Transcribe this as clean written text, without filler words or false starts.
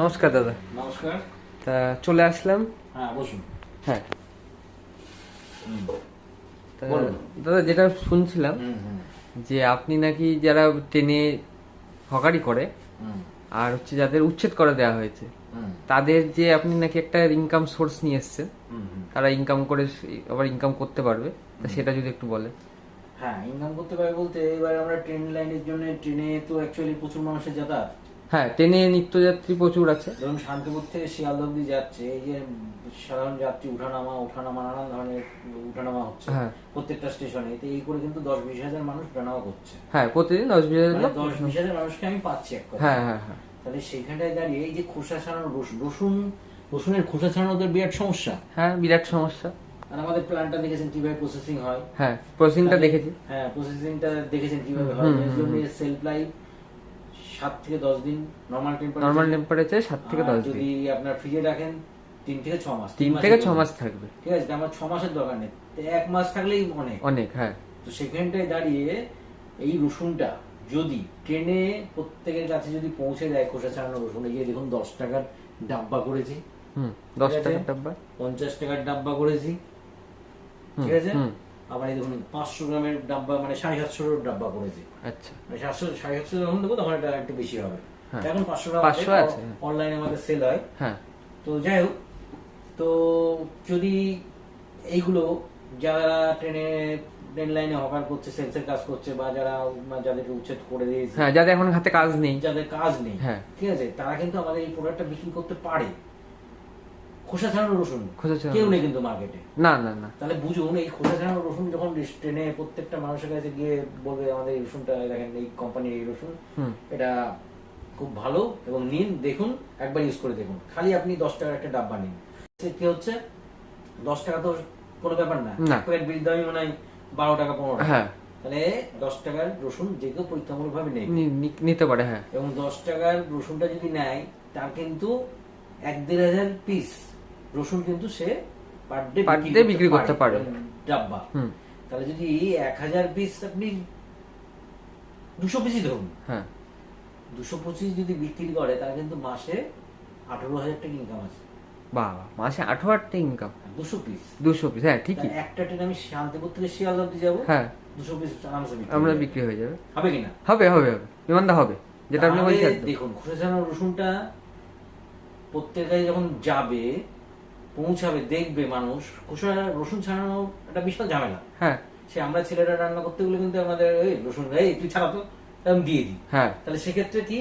নমস্কার দাদা। নমস্কার। তা চলে আসলাম। হ্যাঁ, বসুন। হ্যাঁ, তা বলুন। দাদা যেটা শুনছিলাম হুম। যে আপনি নাকি যারা ট্রেনে হকারি করে হুম। আর হচ্ছে যাদের উচ্ছেদ করে দেওয়া হয়েছে হুম। তাদের যে আপনি নাকি একটা ইনকাম সোর্স নিয়ে এসছেন, হুম। তারা ইনকাম করে আবার ইনকাম করতে পারবে, তা সেটা যদি একটু বলেন। হ্যাঁ, ইনকাম করতে পারে বলতে এবার আমরা ট্রেন লাইনের জন্য ট্রেনে তো অ্যাকচুয়ালি প্রচুর মানুষের যাতায়াত। হ্যাঁ, ট্রেনে নিত্যযাত্রী প্রচুর আছে। ধরুন শান্তিপুর থেকে শিয়ালদা অব্দি যাচ্ছে, এই যে সাধারণ যাত্রী ওঠানামা নানান ধরনের উঠানামা হচ্ছে হ্যাঁ প্রত্যেকটা স্টেশনে। তো এই করে কিন্তু 10-20 হাজার মানুষ ওঠানামা করছে। হ্যাঁ, প্রতিদিন 10-20 মানে লোক। 10-20 হাজার মানুষকে আমি পাচ্ছি এক কথা। হ্যাঁ হ্যাঁ হ্যাঁ তাহলে সেইখানটায় দাঁড়িয়ে এই যে খোসা ছাড়ানো রসুনের খোসা ছাড়ানো তো বিরাট সমস্যা। হ্যাঁ, বিরাট সমস্যা। আর আমাদের প্ল্যানটা দেখেছেন কিভাবে প্রসেসিং হয়। হ্যাঁ, প্রসেসিংটা দেখেছি। হ্যাঁ, প্রসেসিংটা দেখেছেন কিভাবে হয়। এর জন্য সেলফ লাইফ 7 থেকে 10 দিন নরমাল টেম্পারেচার 7 থেকে 10 দিন। যদি আপনার ফ্রিজে রাখেন 3 থেকে 6 মাস। 3 থেকে 6 মাস থাকবে। ঠিক আছে, আমার 6 মাসের দরকার নেই, 1 মাস থাকলেই অনেক। হ্যাঁ, তো সেখানটায় দাঁড়িয়ে এই রসুনটা যদি ট্রেনে প্রত্যেকের কাছে যদি পৌঁছে যায়, খোসা ছাড়ানো রসুন, এই যে দেখুন 10 টাকার ডাব্বা করেছি। 10 টাকার ডাব্বা, 50 টাকার ডাব্বা করেছি। ঠিক আছে, আবার এই দেখুন 500 গ্রামের ডাব্বা, মানে 750 ডাব্বা করেছি। আচ্ছা, মানে 750 যখন দেবো তখন এটা একটু বেশি হবে। এখন 500 গ্রাম 500 আছে অনলাইনে আমাদের সেল হয়। হ্যাঁ, তো যাই হোক, তো যদি এইগুলো যারা ট্রেন লাইনে হকার করছে, সেলসের কাজ করছে, বা যাদেরকে উচ্ছেদ করে দিয়েছে, হ্যাঁ, যাদের এখন হাতে কাজ নেই, যাদের কাজ নেই, হ্যাঁ, ঠিক আছে, তারা কিন্তু আমাদের এই প্রোডাক্টটা বিক্রি করতে পারে। খোসা ছাড়ানো রসুন খোসা ছাড়ানো কেউ নেই কিন্তু মার্কেটে। না না না। তাহলে বুঝুন, এই খোসা ছাড়ানো রসুন যখন ট্রেনে প্রত্যেকটা মানুষের কাছে গিয়ে বলবে আমাদের এই রসুনটা দেখেন, এই কোম্পানির এই রসুন, এটা খুব ভালো এবং নিন, দেখুন, একবার ইউজ করে দেখুন। খালি আপনি 10 টাকার একটা ডাব্বা নিন। কি হচ্ছে, 10 টাকা তো কোনো ব্যাপার না। এক প্যাকেট বিল দামই মনে হয় 12 টাকা 15 টাকা। হ্যাঁ, তাহলে 10 টাকার রসুন যে কেউ পরীক্ষামূলক ভাবে নেবে, নিতে পারে। হ্যাঁ, এবং 10 টাকার রসুনটা যদি নেয়, তার কিন্তু 1-1.5 হাজার পিস রসুন কিন্তু সে পার ডে বিক্রি করতে পারে ডাব্বা। তাহলে যদি 1000 পিস আপনি 200 পিসই ধরুন, হ্যাঁ, 225 যদি বিক্রি করে, তাহলে কিন্তু মাসে 18,000 টাকা ইনকাম আছে। বাবা, মাসে 18,000 টাকা ইনকাম 200 পিস। 200 পিস, হ্যাঁ ঠিকই। একটা ট্রেন আমি শান্তিপুর থেকে শিয়ালদা অব্দি যাবো, হ্যাঁ, 200 পিস আরামসে আমরা বিক্রি হয়ে যাবে। হবে কিনা? হবে হবে হবে, বিমানদা হবে, যেটা আপনি বলছেন। দেখুন, খোসা ছাড়ানো রসুনটা প্রত্যেকের যখন যাবে, পৌঁছাবে, দেখবে মানুষ, খোসা রসুন ছাড়ানো একটা বিশাল ঝামেলা। হ্যাঁ, সে আমরা ছেলেরা রান্না করতে গেলে কিন্তু আমাদের এই রসুন, এই তুই ছাড়া তো, আমি দিয়ে দিই। হ্যাঁ, তাহলে সেক্ষেত্রে কি